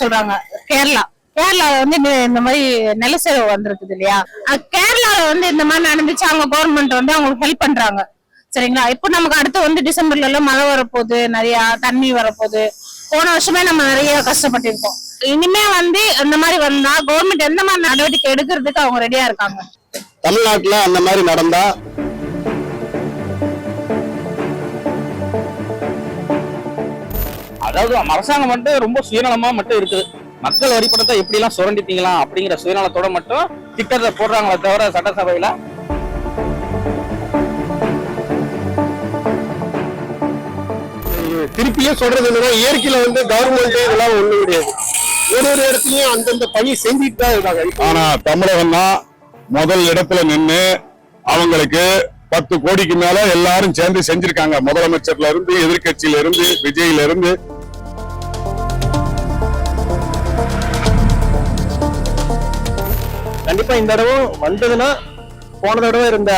சொல்றாங்க. கேரளா வந்து இந்த மாதிரி நிலச்சரிவு வந்திருக்குது இல்லையா, கேரளால வந்து இந்த மாதிரி நடந்துச்சு. அவங்க கவர்மெண்ட் வந்து அவங்களுக்கு ஹெல்ப் பண்றாங்க. சரிங்களா. இப்போ நமக்கு அடுத்து வந்து டிசம்பர்ல எல்லாம் மழை வரப்போகுது, நிறைய தண்ணி வரப்போகுது. போன வருஷமே நம்ம நிறைய கஷ்டப்பட்டிருக்கோம். இனிமே வந்து இந்த மாதிரி வந்தா கவர்மெண்ட் எந்த மாதிரி நடவடிக்கை எடுக்கிறதுக்கு அவங்க ரெடியா இருக்காங்க? தமிழ்நாட்டுல அந்த மாதிரி நடந்தா அதாவது அரசாங்கம் மட்டும் ரொம்ப சுயநலமா மட்டும் இருக்குது. மக்கள் வரிப்படத்தை எப்படி எல்லாம் சுரண்டிட்டீங்களா அப்படிங்கிற சுயநலத்தோட மட்டும் திட்டத்தை போடுறாங்களே தவிர சட்டசபையில திருப்பியும் சொல்றது என்னன்னா, இயற்கையில வந்து கவர்மெண்ட் இதெல்லாம் ஒண்ணு கிடையாது. ஒரு இடத்துலயும் அந்தந்த பணி செஞ்சுட்டு தான் இருக்காங்க. ஆனா தமிழகம் தான் முதல் இடத்துல நின்று அவங்களுக்கு 10 கோடிக்கு மேல எல்லாரும் சேர்ந்து செஞ்சிருக்காங்க. முதலமைச்சர்ல இருந்து, எதிர்கட்சியில இருந்து, விஜயில இருந்து. கண்டிப்பா இந்த தடவை வந்ததுன்னா போன தடவை இருந்த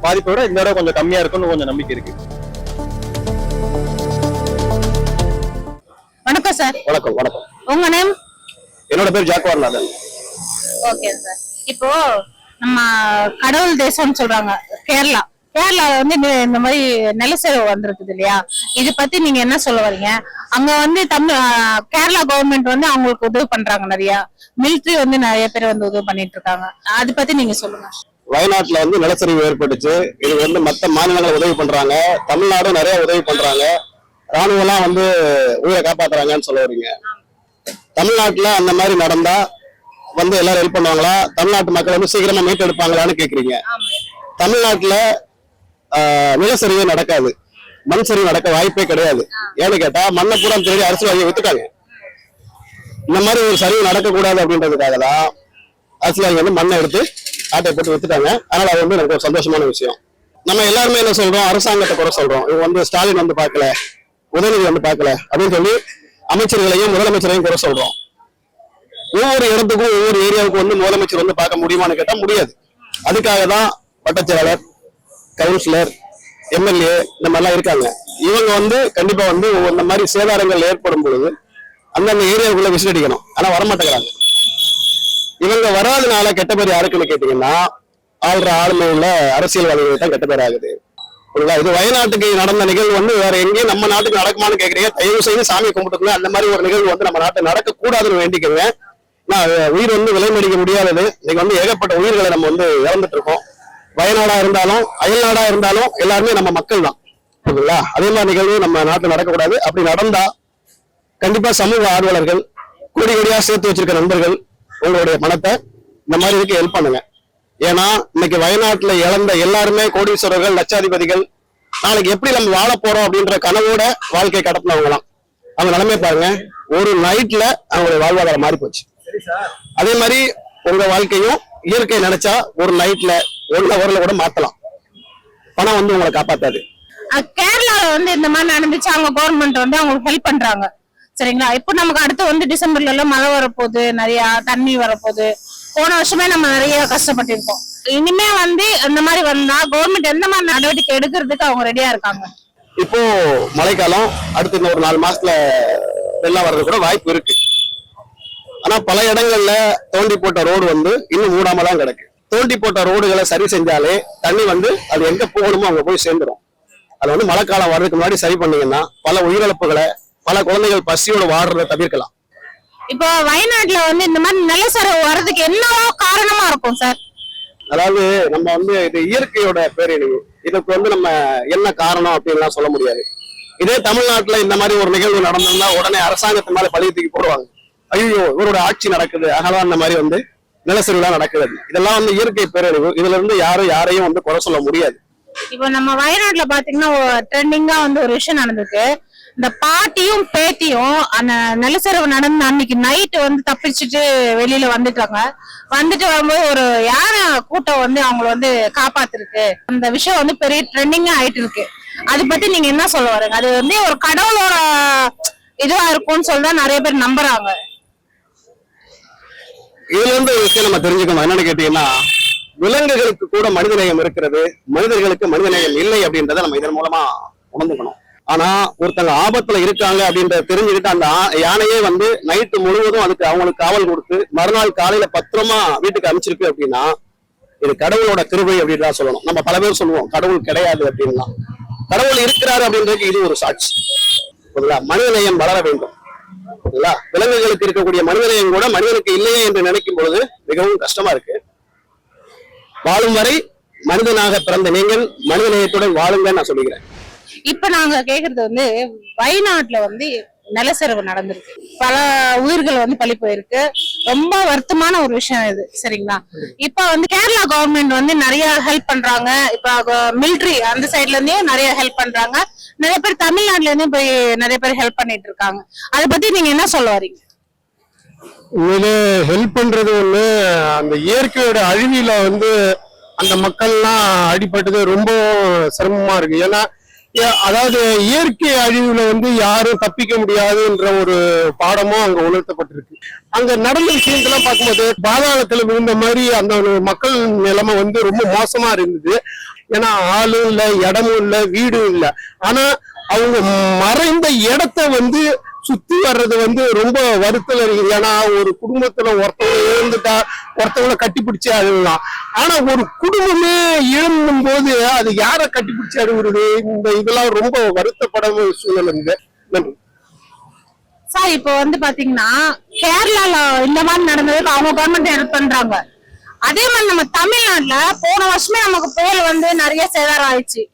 பாதிப்போட இந்த தடவை கொஞ்சம் கம்மியா இருக்கும்னு கொஞ்சம் நம்பிக்கை இருக்கு. வணக்கம் சார். வணக்கம். வணக்கம். உங்க நேம்? என்னோட பேர் ஜாக்குவார்நாதன். Okay sir. இப்போ நம்ம கடவுள் தேசம்னு சொல்றாங்க கேரளா வந்து இந்த மாதிரி நிலச்சரிவு வந்திருக்குது இல்லையா, இது பத்தி நீங்க என்ன சொல்ல வரீங்க? அங்க வந்து கேரளா கவர்மெண்ட் வந்து அவங்களுக்கு உதவி பண்றாங்க, நிறைய மிலிட்டரி வந்து நிறைய பேர் வந்து உதவி பண்ணிட்டு இருக்காங்க. அது பத்தி நீங்க சொல்லுங்க. வயநாட்டுல வந்து நிலச்சரிவு ஏற்பட்டுச்சு. இது வந்து மற்ற மாநிலங்கள் உதவி பண்றாங்க, தமிழ்நாடு நிறைய உதவி பண்றாங்க, ராணுவம் எல்லாம் வந்து உயிரை காப்பாத்துறாங்கன்னு சொல்ல வரீங்க. தமிழ்நாட்டுல அந்த மாதிரி நடந்தா வந்து எல்லாரும் ஹெல்ப் பண்ணுவாங்களா? தமிழ்நாட்டு மக்கள் வந்து சீக்கிரமா மீட்டு எடுப்பாங்களான்னு கேக்குறீங்க. தமிழ்நாட்டுல நிலச்சரிவு நடக்காது, மண் சரிவு நடக்க வாய்ப்பே கிடையாது. ஏன்னு கேட்டா மண்ணை பூரா தேடி அரசியல்வாதியை வித்துட்டாங்க. இந்த மாதிரி ஒரு சரிவு நடக்கக்கூடாது அப்படின்றதுக்காக தான் அரசியல்வாதி வந்து மண்ணை எடுத்து ஆட்டை போட்டு வித்துட்டாங்க. அதனால அது வந்து எனக்கு ஒரு சந்தோஷமான விஷயம். நம்ம எல்லாருமே என்ன சொல்றோம், அரசாங்கத்தை குறை சொல்றோம். இவங்க வந்து ஸ்டாலின் வந்து பார்க்கல, உதயநிதி வந்து பார்க்கல அப்படின்னு சொல்லி அமைச்சர்களையும் முதலமைச்சரையும் குறை சொல்றோம். ஒவ்வொரு இடத்துக்கும் ஒவ்வொரு ஏரியாவுக்கும் வந்து முதலமைச்சர் வந்து பார்க்க முடியுமான்னு கேட்டா முடியாது. அதுக்காக தான் வட்டச்செயலாளர், கவுன்சிலர், எம்எல்ஏ இந்த மாதிரிலாம் இருக்காங்க. இவங்க வந்து கண்டிப்பா வந்து இந்த மாதிரி சேதாரங்கள் ஏற்படும் பொழுது அந்தந்த ஏரியாவுக்குள்ள விசிட் அடிக்கணும். ஆனா வரமாட்டேங்கிறாங்க. இவங்க வராதனால கெட்ட பேர் யாருக்குன்னு கேட்டீங்கன்னா ஆள்ற ஆளுமை உள்ள அரசியல்வாதிகள் தான் கெட்ட பேர் ஆகுது. இது வயநாட்டுக்கு நடந்த நிகழ்வு வந்து வேற எங்கேயும் நம்ம நாட்டுக்கு நடக்குமான்னு கேட்கறீங்க. தயவு செய்து சாமி கும்பிட்டுங்க, அந்த மாதிரி ஒரு நிகழ்வு வந்து நம்ம நாட்டை நடக்கக்கூடாதுன்னு வேண்டிக்குவேன். உயிர் வந்து விலை மடிக்க முடியாதது. இன்னைக்கு வந்து ஏகப்பட்ட உயிர்களை நம்ம வந்து இழந்துட்டு இருக்கோம். வயநாடா இருந்தாலும் அயல் நாடா இருந்தாலும் எல்லாருமே நம்ம மக்கள் தான். புரியுதுங்களா? அதே மாதிரி நிகழ்வு நம்ம நாட்டில் நடக்கக்கூடாது. அப்படி நடந்தா கண்டிப்பா சமூக ஆர்வலர்கள், கோடி கோடியா சேர்த்து வச்சிருக்க நண்பர்கள் உங்களுடைய பணத்தை இந்த மாதிரி இதுக்கு ஹெல்ப் பண்ணுங்க. ஏன்னா இன்னைக்கு வயநாட்டுல இழந்த எல்லாருமே கோடீஸ்வரர்கள், லட்சாதிபதிகள். நாளைக்கு எப்படி நம்ம வாழ போறோம் அப்படின்ற கனவோட வாழ்க்கை கடத்தினவங்களாம். அவங்க நிலைமை பாருங்க, ஒரு நைட்ல அவங்களுடைய வாழ்வாதாரம் மாறி போச்சு. அதே மாதிரி உங்க வாழ்க்கையும் இயற்கை நினைச்சா ஒரு நைட்ல 1 ஹவர்ல கூட மாத்தலாம். பணம் வந்து உங்களை காப்பாத்தாது. கேரளால வந்து இந்த மாதிரி நடந்துச்சு. அவங்க கவர்மெண்ட் வந்து அவங்களுக்கு ஹெல்ப் பண்றாங்க. சரிங்களா. இப்போ நமக்கு அடுத்து வந்து டிசம்பர்ல எல்லாம் மழை வரப்போகுது, நிறைய தண்ணி வரப்போகுது. போன வருஷமே நம்ம நிறைய கஷ்டப்பட்டிருக்கோம். இனிமே வந்து இந்த மாதிரி வந்தா கவர்மெண்ட் எந்த மாதிரி நடவடிக்கை எடுக்கிறதுக்கு அவங்க ரெடியா இருக்காங்க? இப்போ மழைக்காலம், அடுத்து இன்னும் ஒரு 4 மாசத்துல வெள்ளம் வர்றது கூட வாய்ப்பு இருக்கு. ஆனா பல இடங்கள்ல தோண்டி போட்ட ரோடு வந்து இன்னும் மூடாம தான் கிடக்கு. தோண்டி போட்ட ரோடுகளை சரி செஞ்சாலே தண்ணி வந்து அது எங்க போகணுமோ அங்க போய் சேர்ந்துடும். அது வந்து மழைக்காலம் வர்றதுக்கு முன்னாடி சரி பண்ணீங்கன்னா பல உயிரிழப்புகளை, பல குழந்தைகள் பசியோட வாடுறத தவிர்க்கலாம். இப்போ வயநாட்டுல வந்து இந்த மாதிரி நிலச்சரிவு வர்றதுக்கு என்னவோ காரணமா இருக்கும் சார்? அதாவது நம்ம வந்து இது இயற்கையோட பேரழிவு. இதுக்கு வந்து நம்ம என்ன காரணம் அப்படின்லாம் சொல்ல முடியாது. இதே தமிழ்நாட்டுல இந்த மாதிரி ஒரு நிகழ்வு நடந்ததுன்னா உடனே அரசாங்கத்து மேல பழிய தூக்கி போடுவாங்க. ஐயோ இவரோட ஆட்சி நடக்குது, அதனால அந்த மாதிரி வந்து நிலச்சரிவுலாம் நடக்குது. இதெல்லாம் வந்து இயற்கை பேரழிவு. இதுல இருந்து யாரையும் வந்து குறை சொல்ல முடியாது. இப்போ நம்ம வயநாட்டுல பாத்தீங்கன்னா ட்ரெண்டிங்கா வந்து ஒரு விஷயம் நடந்திருக்கு. இந்த பாட்டியும் பேத்தியும் அந்த நிலச்சரிவு நடந்த அன்னைக்கு நைட்டு வந்து தப்பிச்சுட்டு வெளியில வந்துட்டாங்க. வந்துட்டு வரும்போது ஒரு யானை கூட்டம் வந்து அவங்களை வந்து காப்பாத்திருக்கு. அந்த விஷயம் வந்து பெரிய ட்ரெண்டிங்கா ஆயிட்டு இருக்கு. அதை பத்தி நீங்க என்ன சொல்ல வரீங்க? அது வந்து ஒரு கடவுளோட இதுவா இருக்கும்னு சொல்லிதான் நிறைய பேர் நம்புறாங்க. இதுல இருந்து ஒரு விஷயம் நம்ம தெரிஞ்சுக்கணும். என்னன்னு கேட்டீங்கன்னா, விலங்குகளுக்கு கூட மனிதநேயம் இருக்கிறது, மனிதர்களுக்கு மனிதநேயம் இல்லை அப்படின்றத நம்ம இதன் மூலமா உணர்ந்துக்கணும். ஆனா ஒருத்தங்க ஆபத்துல இருக்காங்க அப்படின்றத தெரிஞ்சுக்கிட்டு அந்த யானையே வந்து நைட்டு முழுவதும் அதுக்கு அவங்களுக்கு காவல் கொடுத்து மறுநாள் காலையில பத்திரமா வீட்டுக்கு அனுப்பிச்சிருக்கு அப்படின்னா இது கடவுளோட கிருபை அப்படின்னு தான் சொல்லணும். நம்ம பல பேர் சொல்லுவோம் கடவுள் கிடையாது அப்படின்லாம். கடவுள் இருக்கிறாரு அப்படின்றதுக்கு இது ஒரு சாட்சி. மனிதநேயம் வளர வேண்டும். விலங்குகளுக்கு இருக்கக்கூடிய மனிதநேயம் கூட மனிதனுக்கு இல்லையே என்று நினைக்கும் பொழுது மிகவும் கஷ்டமா இருக்கு. வாழும் வரை மனிதனாக பிறந்த நீங்கள் மனிதநேயத்துடன் வாழுங்கன்னு நான் சொல்லிக்கிறேன். இப்ப நாங்க கேக்குறது வந்து வயநாட்டுல வந்து நிலச்சரிவு நடந்திருக்கு, பல உயிர்கள் வந்து பலி போயிருக்கு. ரொம்ப வருத்தமான ஒரு விஷயம் இது, சரிங்களா? இப்ப வந்து கேரளா கவர்மெண்ட் வந்து நிறைய ஹெல்ப் பண்றாங்க. இப்ப மிலிட்ரி அந்த சைட்ல இருந்தே நிறைய ஹெல்ப் பண்றாங்க. நிறைய பேர் தமிழ்நாட்டுல இருந்தே போய் நிறைய பேர் ஹெல்ப் பண்ணிட்டு இருக்காங்க. அதை பத்தி நீங்க என்ன சொல்ல வரீங்க? உண்மையிலே ஹெல்ப் பண்றது ஒண்ணு, அந்த இயற்கையோட அழிவில வந்து அந்த மக்கள்லாம் அடிபட்டது ரொம்ப சிரமமா இருக்கு. ஏன்னா அதாவது இயற்கை அழிவுல வந்து யாரும் தப்பிக்க முடியாதுன்ற ஒரு பாடமும் அங்க உணர்த்தப்பட்டிருக்கு. அங்க நடந்த விஷயத்தெல்லாம் பார்க்கும்போது பாதாளத்துல விழுந்த மாதிரி அந்த மக்கள் நிலைமை வந்து ரொம்ப மோசமா இருந்தது. ஏன்னா ஆளும் இல்லை, இடமும் இல்லை, வீடும் இல்லை. ஆனா அவங்க மறைந்த இடத்த வந்து சுத்தி வர்றது வந்து ரொம்ப வருத்தம் இருக்குது. ஏன்னா ஒரு குடும்பத்துல ஒருத்தவங்க இழந்துட்டா ஒருத்தவங்களை கட்டிப்பிடிச்சு அழுகலாம். ஆனா ஒரு குடும்பமே இழந்தும் போது அது யாரை கட்டிப்பிடிச்சு அழுகுறது? இந்த இதெல்லாம் ரொம்ப வருத்தப்பட சூழல் இருக்கு. நன்றி சார். இப்போ வந்து பாத்தீங்கன்னா கேரளால இந்த மாதிரி நடந்ததுக்கு அவங்க கவர்மெண்ட் ஹெல்ப் பண்றாங்க. அதே மாதிரி நம்ம தமிழ்நாட்டுல போன வருஷமே நமக்கு புயல் வந்து நிறைய சேதாரம் ஆயிடுச்சு.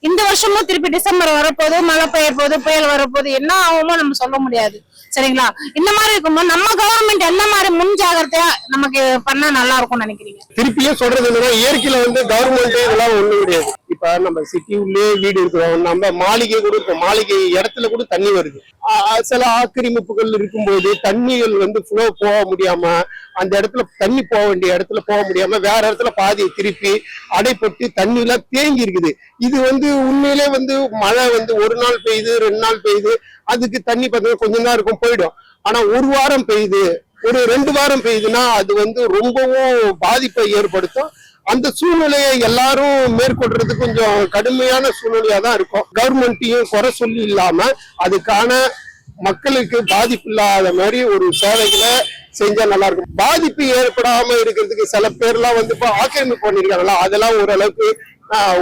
இந்த வருஷமும் திருப்பி டிசம்பர் வரப்போது, மழை பெய்ய போது, புயல் வரப்போது, என்ன ஆகுமோ நம்ம சொல்ல முடியாது, சரிங்களா? இந்த மாதிரி இருக்கும்போது நம்ம கவர்மெண்ட் என்ன மாதிரி முன் ஜாகிரதையா நமக்கு பண்ணா நல்லா இருக்கும்னு நினைக்கிறீங்க? திருப்பியும் சொல்றது என்னன்னா, இயற்கையில வந்து கவர்மெண்ட் இதெல்லாம் ஒண்ணும் கிடையாது. இப்ப நம்ம சிட்டி உள்ளே வீடு இருக்கிறோம், நம்ம மாளிகை கூட இருக்கும், மாளிகை இடத்துல கூட தண்ணி வருது. சில ஆக்கிரமிப்புகள் இருக்கும்போது தண்ணிகள் வந்து ஃப்ளோ போக முடியாம, அந்த இடத்துல தண்ணி போக வேண்டிய இடத்துல போக முடியாம வேற இடத்துல பாதியை திருப்பி அடைப்பட்டு தண்ணி எல்லாம் தேங்கி இருக்குது. இது வந்து உண்மையிலே வந்து மழை வந்து ஒரு நாள் பெய்யுது, 2 நாள் பெய்யுது, அதுக்கு தண்ணி பார்த்தீங்கன்னா கொஞ்சம் தான் இருக்கும், போயிடும். ஆனா ஒரு வாரம் பெய்யுது, ஒரு 2 வாரம் பெய்யுதுன்னா அது வந்து ரொம்பவும் பாதிப்பை ஏற்படுத்தும். அந்த சூழ்நிலையை எல்லாரும் மேற்கொள்றது கொஞ்சம் கடுமையான சூழ்நிலையா தான் இருக்கும். கவர்மெண்ட்டையும் குறை சொல்லி இல்லாம அதுக்கான மக்களுக்கு பாதிப்பு இல்லாத மாதிரி ஒரு சேவைகளை செஞ்சா நல்லா இருக்கும். பாதிப்பு ஏற்படாம இருக்கிறதுக்கு சில பேர்லாம் வந்து இப்போ ஆக்கிரமிப்பு பண்ணிருக்காங்களா, அதெல்லாம் ஓரளவுக்கு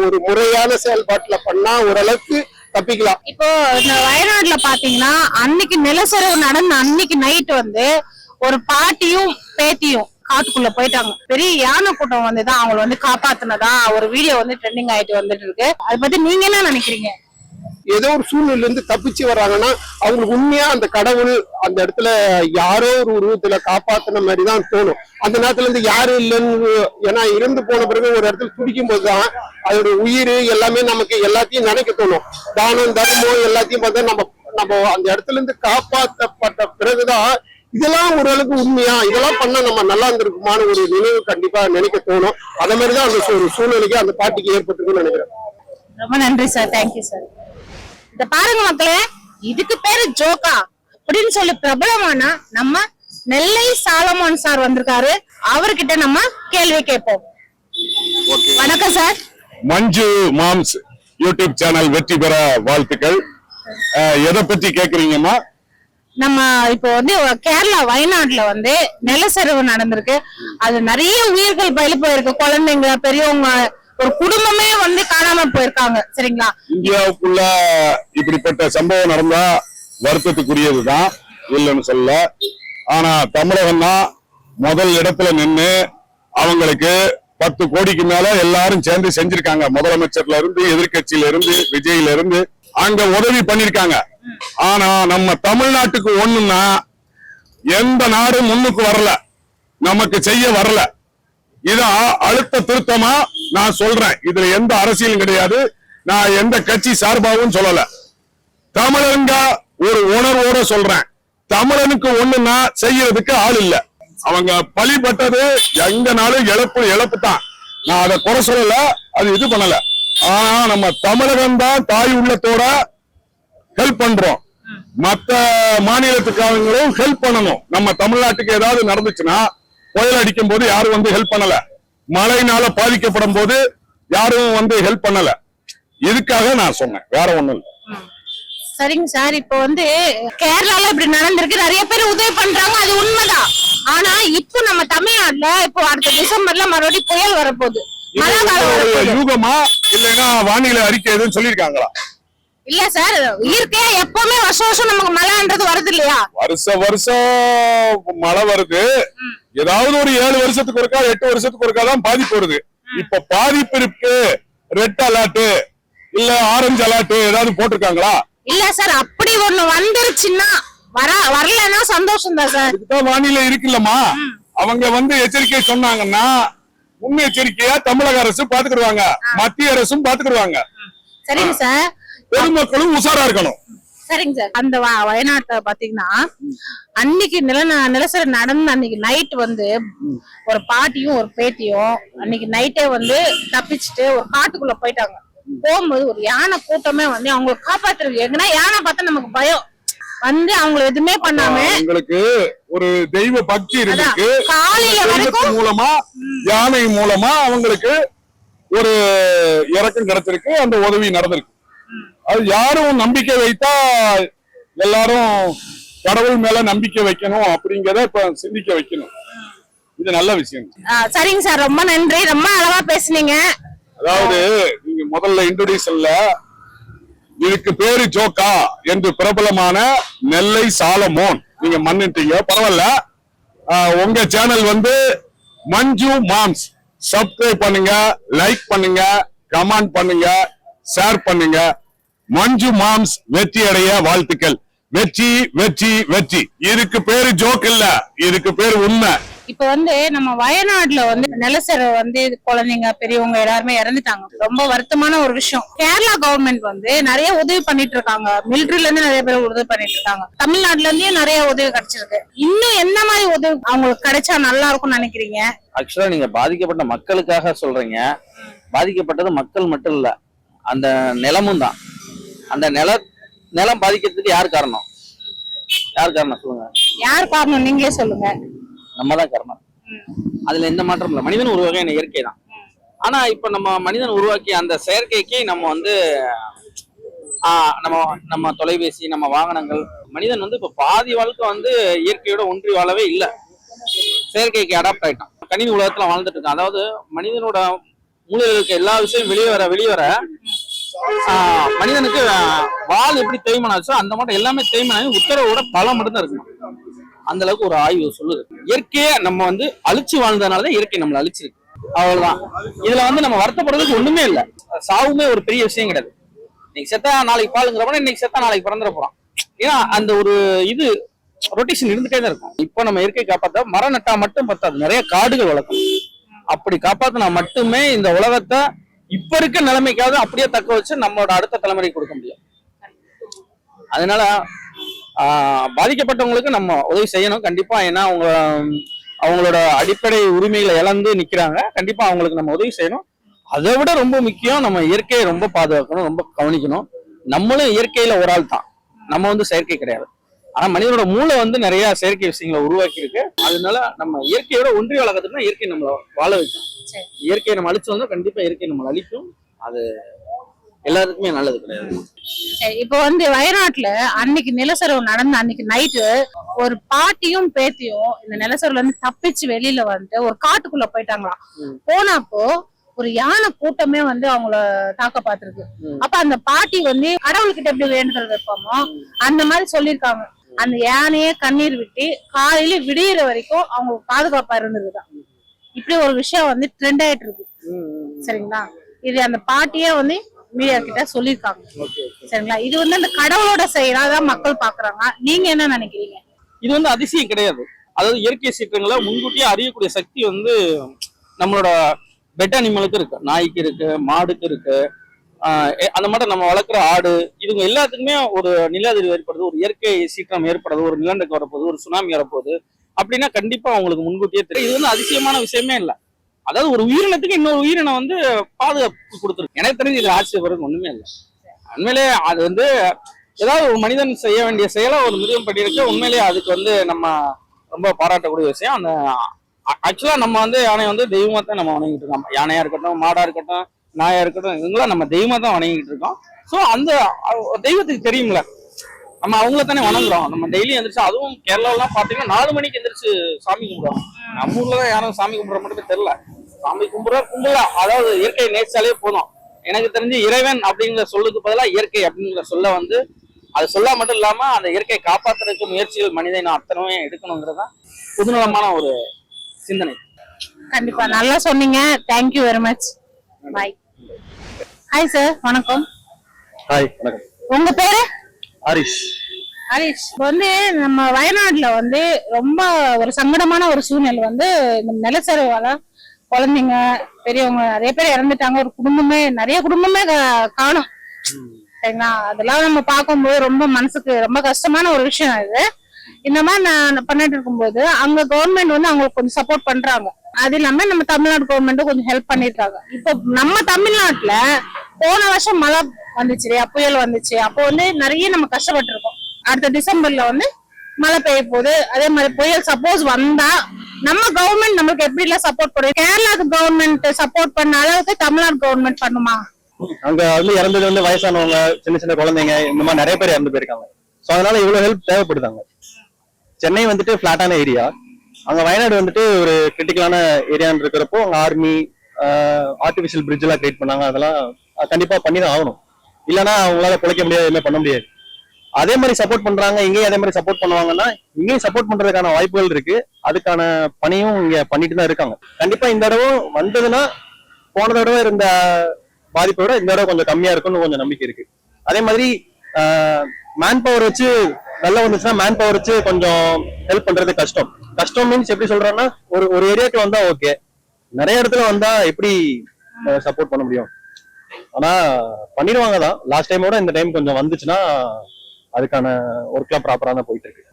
ஒரு முறையான செயல்பாட்டுல பண்ணா ஓரளவுக்கு தப்பிக்கலாம். இப்போ இந்த வயநாட்டுல பாத்தீங்கன்னா அன்னைக்கு நிலச்சரிவு நடந்த அன்னைக்கு நைட் வந்து ஒரு பாட்டியும் பேத்தியும் காட்டுக்குள்ள போயிட்டாங்க. பெரிய யானை கூட்டம் வந்துதான் அவங்களை வந்து காப்பாத்தினதா ஒரு வீடியோ வந்து ட்ரெண்டிங் ஆயிட்டு வந்துட்டு இருக்கு. அதை பத்தி நீங்க என்ன நினைக்கிறீங்க? ஏதோ ஒரு சூழ்நிலை இருந்து தப்பிச்சு வர்றாங்கன்னா அவங்களுக்கு உண்மையா அந்த கடவுள் அந்த இடத்துல யாரோ ஒரு உருவத்துல காப்பாத்தின மாதிரி தான் தோணும். அந்த நேரத்துல இருந்து யாரும் இல்லைன்னு, ஏன்னா இறந்து போன பிறகு ஒரு இடத்துல துடிக்கும் போதுதான் அதோட உயிர் எல்லாமே நமக்கு எல்லாத்தையும் நினைக்க தோணும். தானம் தர்மம் எல்லாத்தையும் பார்த்தா நம்ம அந்த இடத்துல இருந்து காப்பாற்றப்பட்ட பிறகுதான் இதெல்லாம் ஓரளவுக்கு உண்மையா இதெல்லாம் பண்ணா நம்ம நல்லா இருந்திருக்குமான ஒரு நினைவு கண்டிப்பா நினைக்க தோணும். அதே மாதிரிதான் அந்த ஒரு சூழ்நிலைக்கு அந்த பாட்டிக்கு ஏற்பட்டிருக்குன்னு நினைக்கிறேன். ரொம்ப நன்றி சார், தேங்க்யூ சார். இத பாருங்க மக்களே, இதுக்கு பேரு ஜோக்கா அப்படின்னு சொல்லி பிரபலமான நம்ம நெல்லை சாலமோன் சார் வந்திருக்காரு. அவர்கிட்ட நம்ம கேள்வி கேட்போம். வணக்கம் சார். மஞ்சு மாம்ஸ் யூடியூப் சேனல் வெற்றி பெற வாழ்த்துக்கள். எதை பத்தி கேக்குறீங்கம்மா? நம்ம இப்போ வந்து கேரளா வயநாட்டுல வந்து நிலச்சரிவு நடந்திருக்கு. அது நிறைய உயிர்கள் பலி போயிருக்கு. குழந்தைங்க, பெரியவங்க, ஒரு குடும்பமே வந்து காணாம போயிருக்காங்க, சரிங்களா? இந்தியாவுக்குள்ள இப்படிப்பட்ட சம்பவம் நடந்தா வருத்தத்துக்குரியதுதான், இல்லைன்னு சொல்ல. ஆனா தமிழகம் தான் முதல் இடத்துல நின்று அவங்களுக்கு 10 கோடிக்கு மேல எல்லாரும் சேர்ந்து செஞ்சிருக்காங்க. முதலமைச்சர்ல இருந்து, எதிர்கட்சியில இருந்து, விஜயில இருந்து அங்க உதவி பண்ணிருக்காங்க. ஆனா நம்ம தமிழ்நாட்டுக்கு ஒண்ணுன்னா எந்த நாடும் முன்னுக்கு வரல, நமக்கு செய்ய வரல. இத அழுத்த திருத்தமா நான் சொல்றேன். இதுல எந்த அரசியலும் கிடையாது, நான் எந்த கட்சி சார்பாகவும் சொல்லல. தமிழங்க ஒரு உணர்வோட சொல்றேன். தமிழனுக்கு ஒண்ணுன்னா செய்யறதுக்கு ஆள் இல்ல. அவங்க பழிபட்டது எங்கனாலும் இழப்பு தான். நான் அதை குறை சொல்லல, அது இது பண்ணல. ஆனா நம்ம தமிழகம் தான் தாய் உள்ளத்தோட ஹெல்ப் பண்றோம். மத்த மாநிலத்துக்காரங்களும் ஹெல்ப் பண்ணணும். நம்ம தமிழ்நாட்டுக்கு ஏதாவது நடந்துச்சுன்னா, புயல் அடிக்கும் போது யாரும் வந்து ஹெல்ப் பண்ணல, மழையினால பாதிக்கப்படும் போது யாரும் வந்து ஹெல்ப் பண்ணல. இதுக்காக நான் சொன்னேன், வேற ஒண்ணும் இல்லை. சரிங்க சார், இப்ப வந்து கேரளால இப்படி நடந்திருக்கு, நிறைய பேர் உதவி பண்றாங்க, அது உண்மைதான். ஆனா இப்போ நம்ம தமிழ்நாட்டுல இப்போ அடுத்த டிசம்பர்ல மறுபடியும் புயல் வரப்போகுது, மழை காலம் வரப்போகுது. யூகமா இல்லைன்னா வானிலை அறிக்கை எதுவும் சொல்லியிருக்காங்களா? இல்ல சார், இயற்கையா எப்பவுமே வருஷம் வருஷம் நமக்கு மழைன்றது வருது இல்லையா? வருஷம் மழை வருது. ஏதாவது ஒரு 7 வருஷத்துக்கு ஒருக்கா 8 வருஷத்துக்கு ஒருக்கா தான் பாதிப்பு வருது. இப்ப பாதிப்பு இருக்கு, ரெட் அலர்ட் இல்ல ஆரஞ்சு அலர்ட் ஏதாவது போட்டிருக்காங்களா? இல்ல சார், அப்படி ஒண்ணு வந்துருச்சுன்னா வரலன்னா சந்தோஷம் தான் சார். இதுதான் வானிலை இருக்குல்லம்மா. அவங்க வந்து எச்சரிக்கை சொன்னாங்கன்னா முன்னெச்சரிக்கையா தமிழக அரசு பாத்துக்கிடுவாங்க, மத்திய அரசும் பாத்துக்கிடுவாங்க. சரிங்க சார், பொதுமக்களும் உஷாரா இருக்கணும். சரிங்க சார். அந்த வயநாட்டுல பாத்தீங்கன்னா அன்னைக்கு நிலசரி நடந்த அன்னைக்கு நைட் வந்து ஒரு பாட்டியும் ஒரு பேத்தியும் அன்னைக்கு நைட்டே வந்து தப்பிச்சுட்டு ஒரு காட்டுக்குள்ள போயிட்டாங்க. போகும்போது ஒரு யானை கூட்டமே வந்து அவங்களை காப்பாத்துறது. எங்கன்னா யானை பார்த்தா நமக்கு பயம் வந்து அவங்களை எதுவுமே பண்ணாம உங்களுக்கு ஒரு தெய்வ பக்தி இருக்கு, காலையில வரைக்கும் மூலமா யானை மூலமா அவங்களுக்கு ஒரு இறக்கம் கிடைச்சிருக்கு, அந்த உதவி நடந்திருக்கு. அது யாரும் நம்பிக்கை வைத்தா எல்லாரும் கடவுள் மேல நம்பிக்கை வைக்கணும் அப்படிங்கறத இப்ப சிந்திக்க வைக்கணும். இது நல்ல விஷயம். சரிங்க சார், ரொம்ப நன்றி, ரொம்ப அழகா பேசுனீங்க. அதாவது நீங்க முதல்ல இன்ட்ரோடியூஷன்ல இதுக்கு பேரு ஜோக்கா என்று பிரபலமான நெல்லை சாலமோன் நீங்க மன்னிட்டீங்க, பரவாயில்ல. உங்க சேனல் வந்து மஞ்சு மாம்ஸ். சப்ஸ்கிரைப் பண்ணுங்க, லைக் பண்ணுங்க, கமெண்ட் பண்ணுங்க, ஷேர் பண்ணுங்க. மஞ்சு மாம்ஸ் வெற்றி அடைய வாழ்த்துக்கள். வெற்றி வெற்றி வெற்றி. இதுக்கு பேரு ஜோக் இல்ல, இதுக்கு பேரு உண்மை. இப்ப வந்து நம்ம வயநாடுல வந்து நிலசரி வந்து குழந்தைங்க பெரியவங்க எல்லாருமே இறந்துட்டாங்க. ரொம்ப வருத்தமான ஒரு விஷயம். கேரளா கவர்மெண்ட் வந்து நிறைய உதவி பண்ணிட்டு இருக்காங்க, மிலிட்டரில இருந்து நிறைய பேர் உதவி பண்ணிட்டு இருக்காங்க, தமிழ்நாட்டுல இருந்தே நிறைய உதவி கிடைச்சிருக்கு. இன்னும் என்ன மாதிரி உதவி அவங்களுக்கு கிடைச்சா நல்லா இருக்கும்னு நினைக்கிறீங்க? ஆக்சுவலா நீங்க பாதிக்கப்பட்ட மக்களுக்காக சொல்றீங்க. பாதிக்கப்பட்டது மக்கள் மட்டும் இல்ல, அந்த நிலமும் தான். அந்த நிலம் பாதிக்கிறதுக்கு யார் காரணம்? சொல்லுங்க. யார் காரணம்? நீங்களே சொல்லுங்க. நம்ம தான் காரணம். அதுல எந்த மாற்றம் இல்லை. மனிதன் ஒரு வகையான இயற்கை தான். ஆனா இப்ப நம்ம மனிதன் உருவாக்கிய அந்த செயற்கைக்கு நம்ம வந்து நம்ம தொலைபேசி, நம்ம வாகனங்கள், மனிதன் வந்து இப்ப பாதி வாழ்க்கை வந்து இயற்கையோட ஒன்றி வாழவே இல்லை, செயற்கைக்கு அடாப்ட் ஆயிட்டான். கணினி உலகத்துல வாழ்ந்துட்டு இருக்கான். அதாவது மனிதனோட மூளையில் இருக்க எல்லா விஷயம் வெளியே வர மனிதனுக்கு வால் எப்படி தேய்மானம் ஆச்சோ அந்த மட்டும் எல்லாமே தேய்மானம் உத்தரவோட பலம் மட்டும் தான் இருக்கணும். அந்த அளவுக்கு ஒரு ஆய்வு சொல்லுது. இயற்கையை நம்ம வந்து அழிச்சு வாழ்ந்ததுனாலதான் இயற்கை நம்மளை அழிச்சிருக்கு, அவ்வளவுதான். இதுல வந்து நம்ம வருத்தப்படுறதுக்கு ஒண்ணுமே இல்லை. சாவுமே ஒரு பெரிய விஷயம் கிடையாது. இன்னைக்கு செத்தா நாளைக்கு பாலுங்கிறப்ப இன்னைக்கு செத்தா நாளைக்கு பிறந்துட போறான். ஏன்னா அந்த ஒரு இது ரொட்டேஷன் இருந்துட்டே தான் இருக்கும். இப்போ நம்ம இயற்கை காப்பாற்ற மரம் நட்டா மட்டும் பத்தாது, நிறைய காடுகள் வளர்க்கணும். அப்படி காப்பாத்தினா மட்டுமே இந்த உலகத்தை இப்ப இருக்க நிலைமைக்காவது அப்படியே தக்க வச்சு நம்மளோட அடுத்த தலைமுறை கொடுக்க முடியும். அதனால பாதிக்கப்பட்டவங்களுக்கு நம்ம உதவி செய்யணும் கண்டிப்பா. ஏன்னா அவங்களோட அடிப்படை உரிமைகளை இழந்து நிக்கிறாங்க. கண்டிப்பா அவங்களுக்கு நம்ம உதவி செய்யணும். அதை விட ரொம்ப முக்கியம், நம்ம இயற்கையை ரொம்ப பாதுகாக்கணும், ரொம்ப கவனிக்கணும். நம்மளும் இயற்கையில ஒரு ஆள் தான், நம்ம வந்து செயற்கை கிடையாது. ஆனா மனிதனோட மூளை வந்து நிறைய செயற்கை விஷயங்களை உருவாக்கி இருக்கு. அதனால நம்ம இயற்கையோட ஒன்றி வளர்க்கறதுனா இயற்கை நம்மள வாழ வைக்கும். இயற்கையை நம்ம அழிச்சு வந்தா கண்டிப்பா இயற்கை நம்மளை அழிக்கும். அது எல்லாருக்குமே நல்லது கிடையாது. இப்ப வந்து வயநாட்டுல அன்னைக்கு நிலச்சரிவு நடந்த அன்னைக்கு நைட்டு ஒரு பாட்டியும் பேத்தியும் இந்த நிலச்சரிவுல இருந்து தப்பிச்சு வெளியில வந்து ஒரு காட்டுக்குள்ள போயிட்டாங்களாம். போனப்போ ஒரு யானை கூட்டமே வந்து அவங்கள தாக்க பாத்துருக்கு. அப்ப அந்த பாட்டி வந்து கடவுள்கிட்ட எப்படி வேண்டுதல் வைப்போமோ அந்த மாதிரி சொல்லியிருக்காங்க. அந்த யானையே கண்ணீர் விட்டு காலையில விடியிற வரைக்கும் அவங்க பாதுகாப்பா இருந்ததுதான். இப்படி ஒரு விஷயம் வந்து ட்ரெண்ட் ஆயிட்டு இருக்கு. சரிங்களா? இது அந்த பாட்டியே வந்து மீடியா கிட்ட சொல்லியிருக்காங்க. சரிங்களா? இது வந்து அந்த கடவுளோட செயலாதான் மக்கள் பாக்குறாங்க. நீங்க என்ன நினைக்கிறீங்க? இது வந்து அதிசயம் கிடையாது. அதாவது இயற்கை சீற்றங்களை முன்கூட்டியே அறியக்கூடிய சக்தி வந்து நம்மளோட பெட் அனிமலுக்கு இருக்கு, நாய்க்கு இருக்கு, மாடுக்கு இருக்கு. அந்த மாதிரி நம்ம வளர்க்குற ஆடு, இதுங்க எல்லாத்துக்குமே ஒரு நில அதிர்வு ஏற்படுது, ஒரு இயற்கை சீற்றம் ஏற்படுது, ஒரு நிலநடுக்கம் வரப்போகுது, ஒரு சுனாமி வரப்போகுது அப்படின்னா கண்டிப்பா அவங்களுக்கு முன்கூட்டியே தெரியும். இது வந்து அதிசயமான விஷயமே இல்லை. அதாவது ஒரு உயிரினத்துக்கு இன்னொரு உயிரினை வந்து பாதுகாப்பு கொடுத்துருக்கு. எனக்கு தெரிஞ்சு இது ஆச்சரியப்படுறது ஒண்ணுமே இல்லை. உண்மையிலேயே அது வந்து ஏதாவது ஒரு மனிதன் செய்ய வேண்டிய செயலை ஒரு மிருகம் பண்ணியிருக்கு. உண்மையிலேயே அதுக்கு வந்து நம்ம ரொம்ப பாராட்டக்கூடிய விஷயம். அந்த ஆக்சுவலா நம்ம வந்து யானையை வந்து தெய்வமா தான் நம்ம வணங்கிட்டு இருக்கோம். யானையா இருக்கட்டும், மாடா இருக்கட்டும், நாயா இருக்கட்டும், இவங்களாம் நம்ம தெய்வமா தான் வணங்கிட்டு இருக்கோம். ஸோ அந்த தெய்வத்துக்கு தெரியுங்களா நம்ம அவங்கள தானே வணங்குறோம். நம்ம டெய்லி எந்திரிச்சு, அதுவும் கேரளாலாம் பாத்தீங்கன்னா 4 மணிக்கு எந்திரிச்சு சாமி கும்பிடுறோம். நம்ம ஊர்ல தான் யாரும் சாமி கும்பிட மட்டுமே தெரியல. சாமி கும்பிடலாம், அதாவது இயற்கையை நேசிச்சாலே போதும். எனக்கு தெரிஞ்சு இறைவன் அப்படிங்கிற சொல்லுக்கு பதிலாக இயற்கை அப்படிங்கிற சொல்ல வந்து அது சொல்ல மட்டும் இல்லாம அந்த இயற்கையை காப்பாத்துறதுக்கு முயற்சிகள் மனிதன் அத்தனை எடுக்கணுங்கிறதான் புதுநலமான ஒரு சிந்தனை. கண்டிப்பா நல்லா சொன்னீங்க. Thank you very much. Bye. Hi sir, வணக்கம். ஹாய், வணக்கம். உங்க பேரு? ஹரிஷ். ஹரிஷ். இப்ப வந்து நம்ம வயநாட்டுல வந்து ரொம்ப ஒரு சங்கடமான ஒரு சூழ்நிலை வந்து இந்த நிலச்சரிவால குழந்தைங்க பெரியவங்க நிறைய பேர் இறந்துட்டாங்க. ஒரு குடும்பமே, நிறைய குடும்பமே காணும். சரிங்களா? அதெல்லாம் நம்ம பார்க்கும்போது ரொம்ப மனசுக்கு ரொம்ப கஷ்டமான ஒரு விஷயம் இது. இந்த மாதிரி நான் பண்ணிட்டு இருக்கும்போது அங்க கவர்மெண்ட் வந்து அவங்களுக்கு கொஞ்சம் சப்போர்ட் பண்றாங்க. அது இல்லாம நம்ம தமிழ்நாடு கவர்மெண்ட்டும் கொஞ்சம் ஹெல்ப் பண்ணிருக்காங்க. இப்போ நம்ம தமிழ்நாட்டுல போன வருஷம் மழை வந்துச்சு இல்லையா, புயல் வந்துச்சு. அப்போ வந்து நிறைய நம்ம கஷ்டப்பட்டு இருக்கோம். அடுத்த டிசம்பர்ல வந்து மழை பெய்ய போகுது. அதே மாதிரி புயல் சப்போஸ் வந்தா நம்ம கவர்மெண்ட் நம்மளுக்கு எப்படி எல்லாம் சப்போர்ட் பண்ணும்? கேரளாக்கு கவர்மெண்ட் சப்போர்ட் பண்ண அளவுக்கு தமிழ்நாடு கவர்மெண்ட் பண்ணுமா? அங்க வந்து இறந்தது வந்து வயசானவங்க, சின்ன சின்ன குழந்தைங்க, இந்த மாதிரி நிறைய பேர் இறந்து போயிருக்காங்க. சோ அதனால இவ்வளவு ஹெல்ப் தேவைப்படுதாங்க. சென்னை வந்துட்டு பிளாட்டான ஏரியா, அங்க வயநாடு வந்துட்டு ஒரு கிரிட்டிக்கலான ஏரியான்னு இருக்கிறப்போ அங்க ஆர்மி ஆர்டிபிஷியல் பிரிட்ஜ் எல்லாம் கிரியேட் பண்ணாங்க. அதெல்லாம் கண்டிப்பா பண்ணி தான் ஆகணும். இல்லைன்னா அவங்களால பிழைக்க முடியாது, எதுவுமே பண்ண முடியாது. அதே மாதிரி சப்போர்ட் பண்றாங்க, இங்கேயும் அதே மாதிரி சப்போர்ட் பண்ணுவாங்கன்னா இங்கேயும் சப்போர்ட் பண்றதுக்கான வாய்ப்புகள் இருக்கு. அதுக்கான பணியும் இங்க பண்ணிட்டு தான் இருக்காங்க. கண்டிப்பா இந்த தடவை வந்ததுன்னா போன தடவை இருந்த பாதிப்பை விட இந்த தடவை கொஞ்சம் கம்மியா இருக்கும்னு கொஞ்சம் நம்பிக்கை இருக்கு. அதே மாதிரி மேன் பவர் வச்சு நல்லா வந்துச்சுன்னா மேன் பவர் வச்சு கொஞ்சம் ஹெல்ப் பண்றது கஷ்டம். கஷ்டம் மீன்ஸ் எப்படி சொல்றேன்னா, ஒரு ஏரியாக்கு வந்தா ஓகே, நிறைய இடத்துல வந்தா எப்படி சப்போர்ட் பண்ண முடியும்? ஆனா பண்ணிடுவாங்க தான். லாஸ்ட் டைமோட இந்த டைம் கொஞ்சம் வந்துச்சுன்னா அதுக்கான ஒர்க்லாம் ப்ராப்பரா தான் போயிட்டு இருக்கு.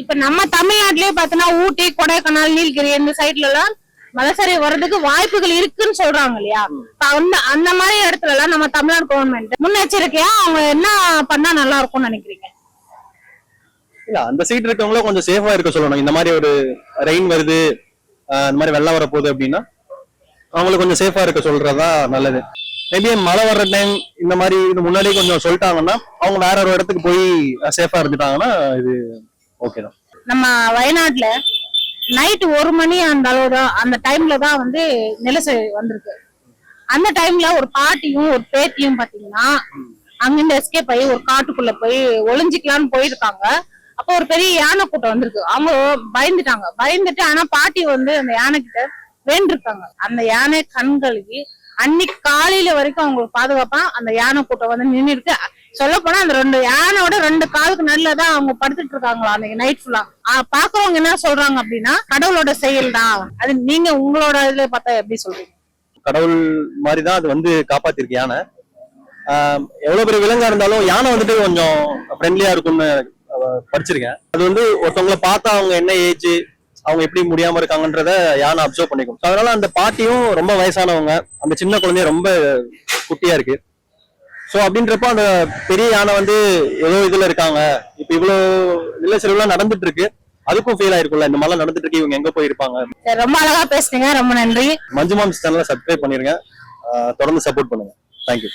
இப்ப நம்ம தமிழ்நாட்டிலேயே பாத்தீங்கன்னா ஊட்டி, கொடைக்கானல், நீலகிரி இந்த சைட்ல எல்லாம் மலைச்சரிவு வர்றதுக்கு வாய்ப்புகள் இருக்குன்னு சொல்றாங்க இல்லையா? அந்த மாதிரி இடத்துல எல்லாம் நம்ம தமிழ்நாடு கவர்மெண்ட் முன்னெச்சரிக்கையா அவங்க என்ன பண்ணா நல்லா இருக்கும்னு நினைக்கிறீங்க? இல்ல, அந்த சைட் இருக்கவங்களும் கொஞ்சம் சேஃபா இருக்க சொல்லணும். இந்த மாதிரி ஒரு ரெயின் வருது, இந்த மாதிரி வெள்ளம் வரப்போகுது அப்படின்னா அவங்களுக்கு கொஞ்சம் சேஃபா இருக்க சொல்றதா நல்லது. மேபி மழை வர்ற டைம் இந்த மாதிரி இது முன்னாடியே கொஞ்சம் சொல்லிட்டாங்கன்னா அவங்க வேற ஒரு இடத்துக்கு போய் சேஃபா இருந்துட்டாங்கன்னா இது ஓகே தான். நம்ம வயநாட்டுல நைட் 1 மணி அந்த அளவு தான், அந்த டைம்ல தான் வந்து நிலச்சரிவு வந்திருக்கு. அந்த டைம்ல ஒரு பாட்டியும் ஒரு பேத்தியும் பாத்தீங்கன்னா அங்கிருந்து எஸ்கேப் ஆகி ஒரு காட்டுக்குள்ள போய் ஒளிஞ்சிக்கலாம்னு போயிருக்காங்க. அப்போ ஒரு பெரிய யானை கூட்டம் வந்திருக்கு. அவங்க பயந்துட்டு ஆனா பாட்டி வந்து அந்த யானை கிட்ட வேண்டிருக்காங்க. அந்த யானை கண்களுக்கு அன்னைக்கு காலையில வரைக்கும் அவங்களுக்கு பாதுகாப்பா அந்த யானை கூட்டம் வந்து நின்று இருக்கு. சொல்ல போனா அந்த 2 யானையோட 2 காலுக்கு நல்லதான் அவங்க படுத்துட்டு இருக்காங்களா அன்னைக்கு நைட் ஃபுல்லா. பாக்குறவங்க என்ன சொல்றாங்க அப்படின்னா கடவுளோட செயல் தான் அது. நீங்க உங்களோட இதுல பார்த்தா எப்படி சொல்றீங்க? கடவுள் மாதிரிதான் அது வந்து காப்பாத்திருக்கு யானை. எவ்வளவு பெரிய விலங்கா இருந்தாலும் யானை வந்துட்டு கொஞ்சம் ஃப்ரெண்ட்லியா இருக்கும்னு படிச்சிருக்கேன். அது வந்து ஒருத்தவங்களை பார்த்தா அவங்க என்ன ஏஜ், அவங்க எப்படி முடியாம இருக்காங்கன்றத யானை அப்சர்வ் பண்ணிக்கும். அதனால அந்த பாட்டியும் ரொம்ப வயசானவங்க, அந்த சின்ன குழந்தைய ரொம்ப குட்டியா இருக்கு. சோ அப்படின்றப்போ அந்த பெரிய யானை வந்து ஏதோ இதுல இருக்காங்க. இப்ப இவ்வளவு நிலச்சரிவுலாம் நடந்துட்டு இருக்கு, அதுக்கும் ஃபீல் ஆயிருக்கும்ல இந்த மாதிரி நடந்துட்டு இருக்கு, இவங்க எங்க போயிருப்பாங்க. ரொம்ப அழகா பேசுறீங்க, ரொம்ப நன்றி. மஞ்சு மாம்ஸ் சேனலை சப்ஸ்கிரைப் பண்ணிருங்க, தொடர்ந்து சப்போர்ட் பண்ணுங்க. தேங்க்யூ.